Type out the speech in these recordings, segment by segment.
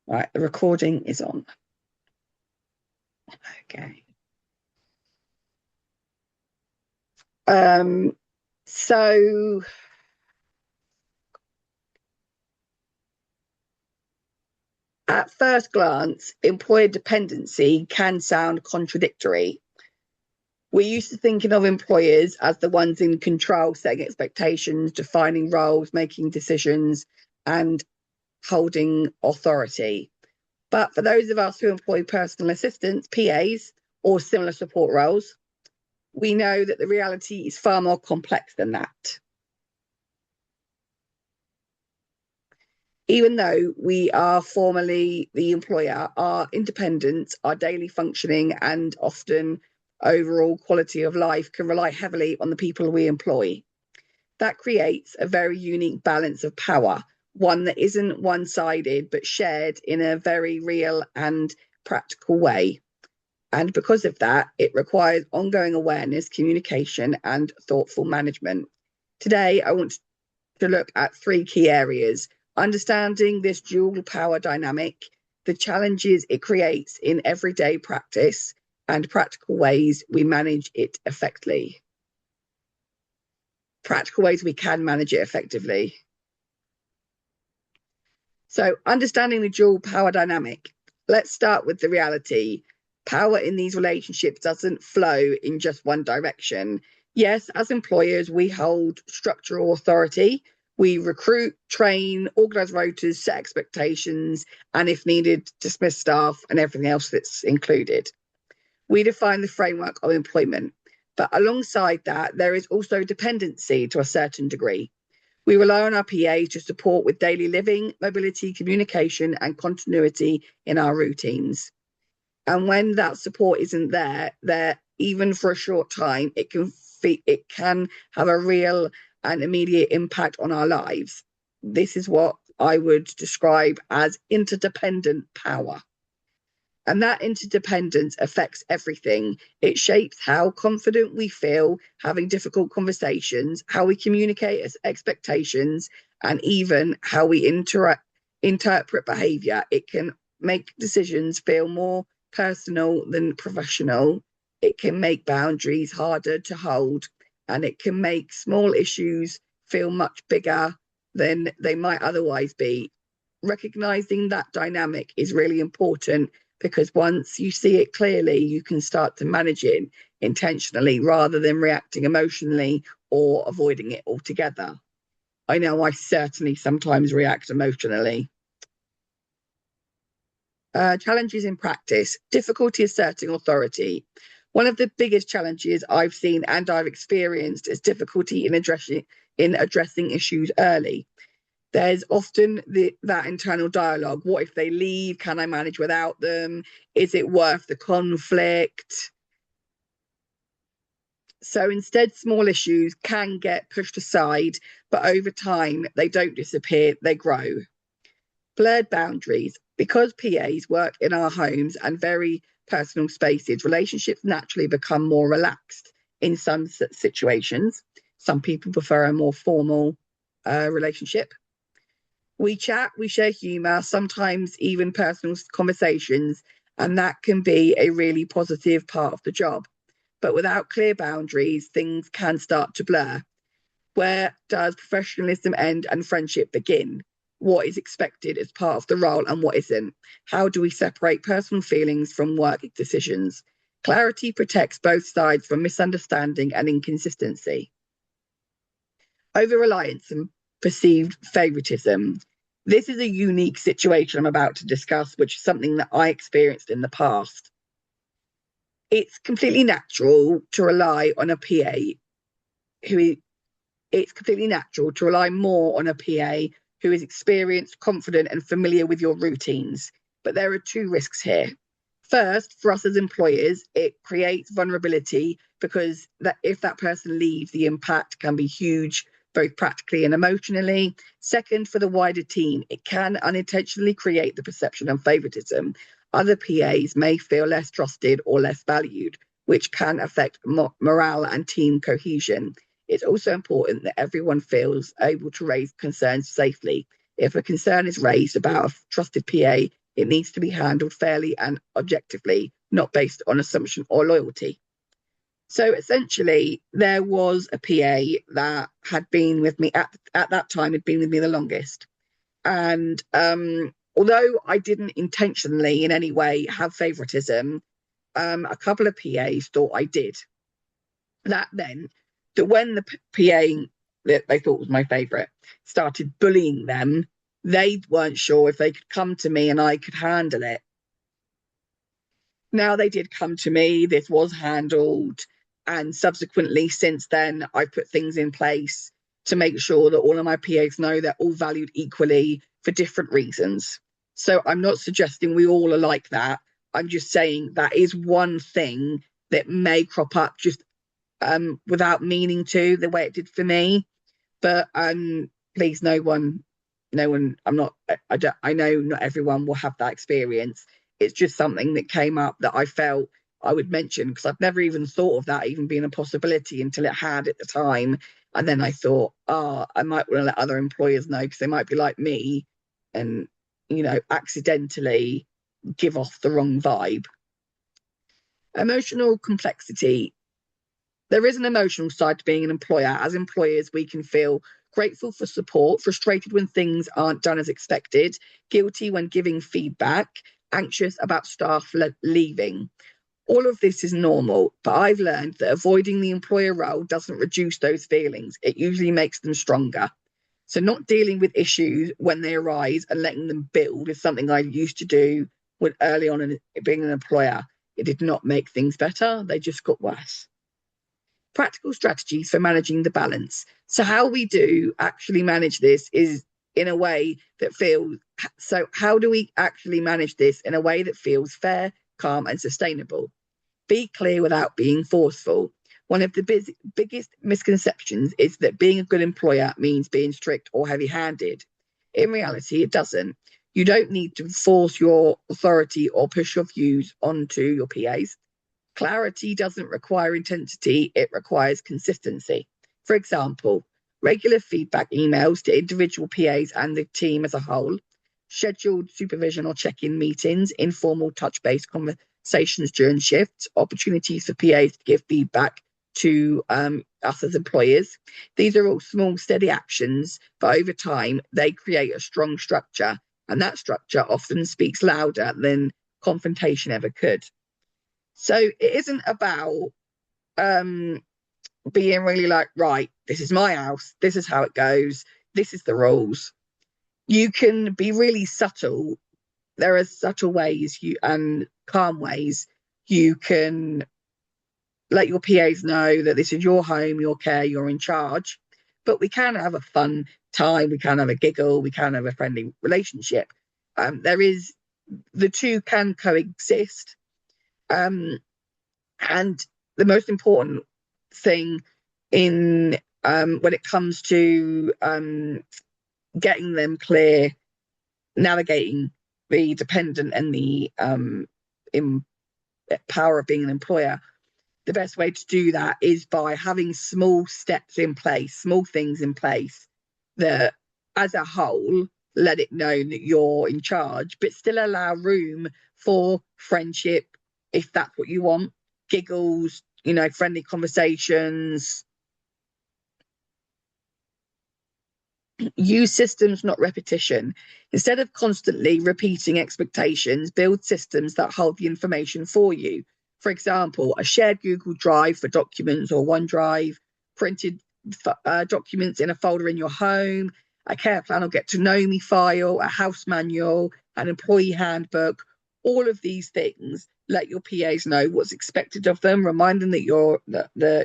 Right, the recording is on. Okay. So at first glance, employer dependency can sound contradictory. We're used to thinking of employers as the ones in control, setting expectations, defining roles, making decisions, and holding authority. But for those of us who employ personal assistants, PAs, or similar support roles, we know that the reality is far more complex than that. Even though we are formally the employer, our independence, our daily functioning, and often overall quality of life can rely heavily on the people we employ. That creates a very unique balance of power, one that isn't one sided, but shared in a very real and practical way. And because of that, it requires ongoing awareness, communication, and thoughtful management. Today, I want to look at three key areas: understanding this dual power dynamic, the challenges it creates in everyday practice, and practical ways we manage it effectively. Practical ways we can manage it effectively. So, understanding the dual power dynamic. Let's start with the reality. Power in these relationships doesn't flow in just one direction. Yes, as employers, we hold structural authority. We recruit, train, organise rotas, set expectations, and if needed, dismiss staff and everything else that's included. We define the framework of employment. But alongside that, there is also dependency to a certain degree. We rely on our PAs to support with daily living, mobility, communication, and continuity in our routines. And when that support isn't there even for a short time, it can have a real and immediate impact on our lives. This is what I would describe as interdependent power. And that interdependence affects everything. It shapes how confident we feel having difficult conversations, how we communicate as expectations, and even how we interpret behavior. It can make decisions feel more personal than professional. It can make boundaries harder to hold, and it can make small issues feel much bigger than they might otherwise be. Recognizing that dynamic is really important, because once you see it clearly, you can start to manage it intentionally rather than reacting emotionally or avoiding it altogether. I know I certainly sometimes react emotionally. Challenges in practice, difficulty asserting authority. One of the biggest challenges I've seen and I've experienced is difficulty in addressing issues early. There's often that internal dialogue. What if they leave? Can I manage without them? Is it worth the conflict? So instead, small issues can get pushed aside, but over time, they don't disappear, they grow. Blurred boundaries. Because PAs work in our homes and very personal spaces, relationships naturally become more relaxed in some situations. Some people prefer a more formal relationship. We chat, we share humor, sometimes even personal conversations, and that can be a really positive part of the job. But without clear boundaries, things can start to blur. Where does professionalism end and friendship begin? What is expected as part of the role and what isn't? How do we separate personal feelings from work decisions? Clarity protects both sides from misunderstanding and inconsistency. Over reliance and perceived favoritism. This is a unique situation I'm about to discuss, which is something that I experienced in the past. It's completely natural to rely on a PA it's completely natural to rely more on a PA who is experienced, confident, and familiar with your routines. But there are two risks here. First, for us as employers, it creates vulnerability, because if that person leaves, the impact can be huge, both practically and emotionally. Second, for the wider team, it can unintentionally create the perception of favoritism. Other PAs may feel less trusted or less valued, which can affect morale and team cohesion. It's also important that everyone feels able to raise concerns safely. If a concern is raised about a trusted PA, It needs to be handled fairly and objectively, not based on assumption or loyalty. So essentially, there was a PA that had been with me at that time, had been with me the longest. And although I didn't intentionally in any way have favoritism, a couple of PAs thought I did. That meant that when the PA that they thought was my favorite started bullying them, they weren't sure if they could come to me and I could handle it. Now they did come to me, this was handled, and subsequently since then I've put things in place to make sure that all of my PAs know they're all valued equally for different reasons. So I'm not suggesting we all are like that. I'm just saying that is one thing that may crop up just without meaning to, the way it did for me. But please, no one, I know not everyone will have that experience. It's just something that came up that I felt I would mention, because I've never even thought of that even being a possibility until it had at the time. And then I thought, I might want to let other employers know, because they might be like me and, accidentally give off the wrong vibe. Emotional complexity. There is an emotional side to being an employer. As employers, we can feel grateful for support, frustrated when things aren't done as expected, guilty when giving feedback, anxious about staff leaving. All of this is normal, but I've learned that avoiding the employer role doesn't reduce those feelings. It usually makes them stronger. So not dealing with issues when they arise and letting them build is something I used to do when early on in being an employer. It did not make things better. They just got worse. Practical strategies for managing the balance. So how we do actually manage this is in a way that feels, so how do we actually manage this in a way that feels fair, calm and sustainable? Be clear without being forceful. One of the biggest misconceptions is that being a good employer means being strict or heavy-handed. In reality, it doesn't. You don't need to force your authority or push your views onto your PAs. Clarity doesn't require intensity, it requires consistency. For example, regular feedback emails to individual PAs and the team as a whole, scheduled supervision or check-in meetings, informal touch-base conversations during shifts, opportunities for PAs to give feedback to us as employers. These are all small, steady actions, but over time, they create a strong structure, and that structure often speaks louder than confrontation ever could. So it isn't about being really like, right, this is my house, this is how it goes, this is the rules. You can be really subtle. There are subtle ways and calm ways you can let your PAs know that this is your home, your care, you're in charge. But we can have a fun time, we can have a giggle, we can have a friendly relationship. The two can coexist. And the most important thing in when it comes to getting them clear, navigating the dependent and the power of being an employer, the best way to do that is by having small steps in place, small things in place that as a whole let it know that you're in charge, but still allow room for friendship if that's what you want, giggles, friendly conversations. Use systems, not repetition. Instead of constantly repeating expectations, build systems that hold the information for you. For example, a shared Google Drive for documents or OneDrive, printed documents in a folder in your home, a care plan or get to know me file, a house manual, an employee handbook. All of these things let your PAs know what's expected of them, remind them that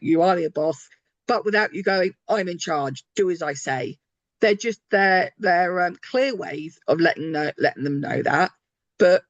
you are their boss, but without you going, I'm in charge, do as I say. They're just they're clear ways of letting them know that, but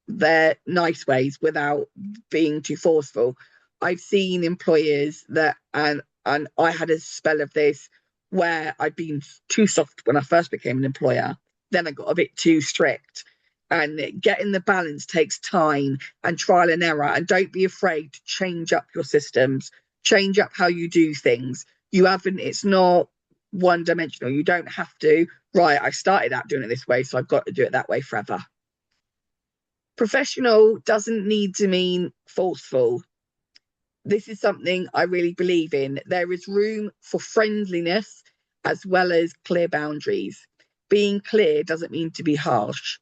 they're nice ways without being too forceful. I've seen employers that, and I had a spell of this where I'd been too soft when I first became an employer. Then I got a bit too strict. And getting the balance takes time and trial and error. And don't be afraid to change up your systems, change up how you do things. It's not one-dimensional. You don't have to, right, I started out doing it this way, so I've got to do it that way forever. Professional doesn't need to mean forceful. This is something I really believe in. There is room for friendliness as well as clear boundaries. Being clear doesn't mean to be harsh.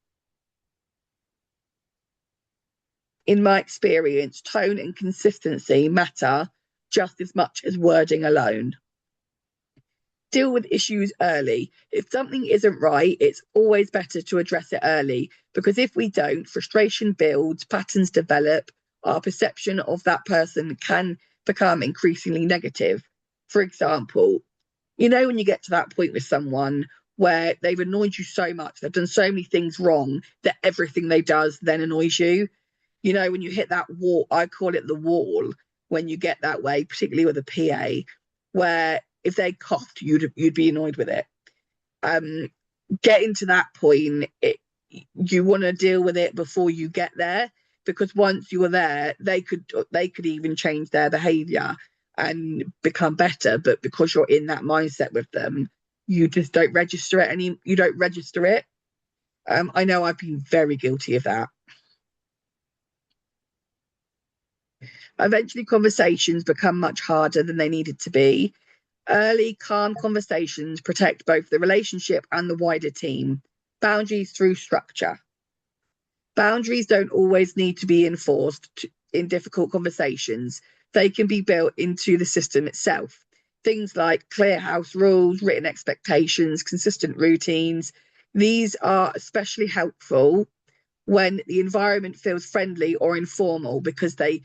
In my experience, tone and consistency matter just as much as wording alone. Deal with issues early. If something isn't right, it's always better to address it early, because if we don't, frustration builds, patterns develop, our perception of that person can become increasingly negative. For example, when you get to that point with someone where they've annoyed you so much, they've done so many things wrong that everything they does then annoys you. When you hit that wall, I call it the wall, when you get that way, particularly with a PA, where if they coughed, you'd be annoyed with it. Getting to that point, you want to deal with it before you get there, because once you are there, they could even change their behaviour and become better. But because you're in that mindset with them, you just don't register it. You don't register it. I know I've been very guilty of that. Eventually, conversations become much harder than they needed to be. Early, calm conversations protect both the relationship and the wider team. Boundaries through structure. Boundaries don't always need to be enforced in difficult conversations. They can be built into the system itself. Things like clear house rules, written expectations, consistent routines. These are especially helpful when the environment feels friendly or informal, because they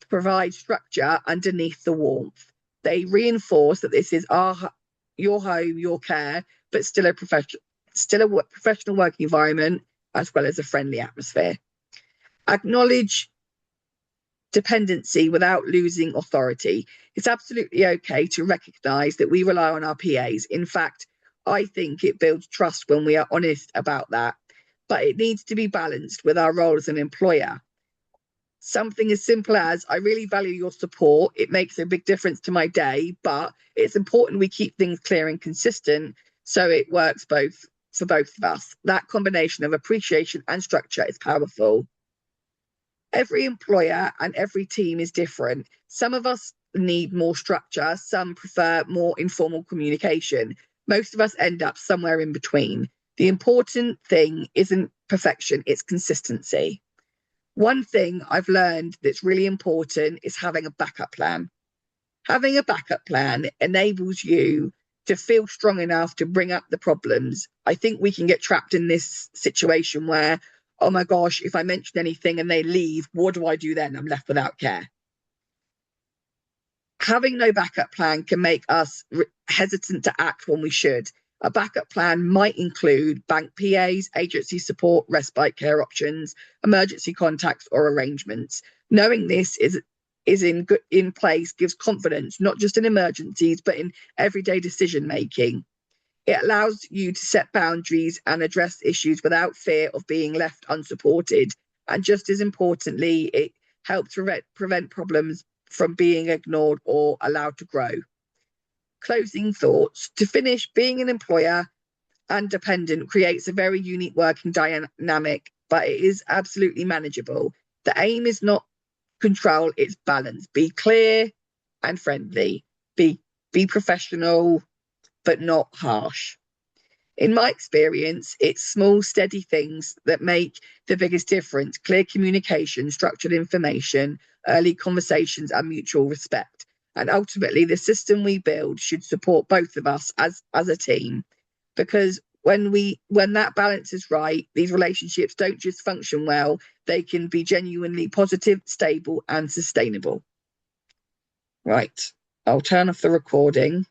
provide structure underneath the warmth. They reinforce that this is your home, your care, but still a professional working environment, as well as a friendly atmosphere. Acknowledge dependency without losing authority. It's absolutely okay to recognise that we rely on our PAs. In fact, I think it builds trust when we are honest about that, but it needs to be balanced with our role as an employer. Something as simple as, I really value your support. It makes a big difference to my day, but it's important we keep things clear and consistent so it works for both of us. That combination of appreciation and structure is powerful. Every employer and every team is different. Some of us need more structure, some prefer more informal communication. Most of us end up somewhere in between. The important thing isn't perfection, it's consistency. One thing I've learned that's really important is having a backup plan. Having a backup plan enables you to feel strong enough to bring up the problems. I think we can get trapped in this situation where, oh my gosh, if I mention anything and they leave, what do I do then? I'm left without care. Having no backup plan can make us hesitant to act when we should. A backup plan might include bank PAs, agency support, respite care options, emergency contacts, or arrangements. Knowing this is in place gives confidence, not just in emergencies, but in everyday decision making. It allows you to set boundaries and address issues without fear of being left unsupported. And just as importantly, it helps prevent problems from being ignored or allowed to grow. Closing thoughts. To finish, being an employer and dependent creates a very unique working dynamic, but it is absolutely manageable. The aim is not control, it's balance. Be clear and friendly. Be professional, but not harsh. In my experience, it's small, steady things that make the biggest difference. Clear communication, structured information, early conversations, and mutual respect. And ultimately, the system we build should support both of us as a team. Because when that balance is right, these relationships don't just function well, they can be genuinely positive, stable, and sustainable. Right, I'll turn off the recording.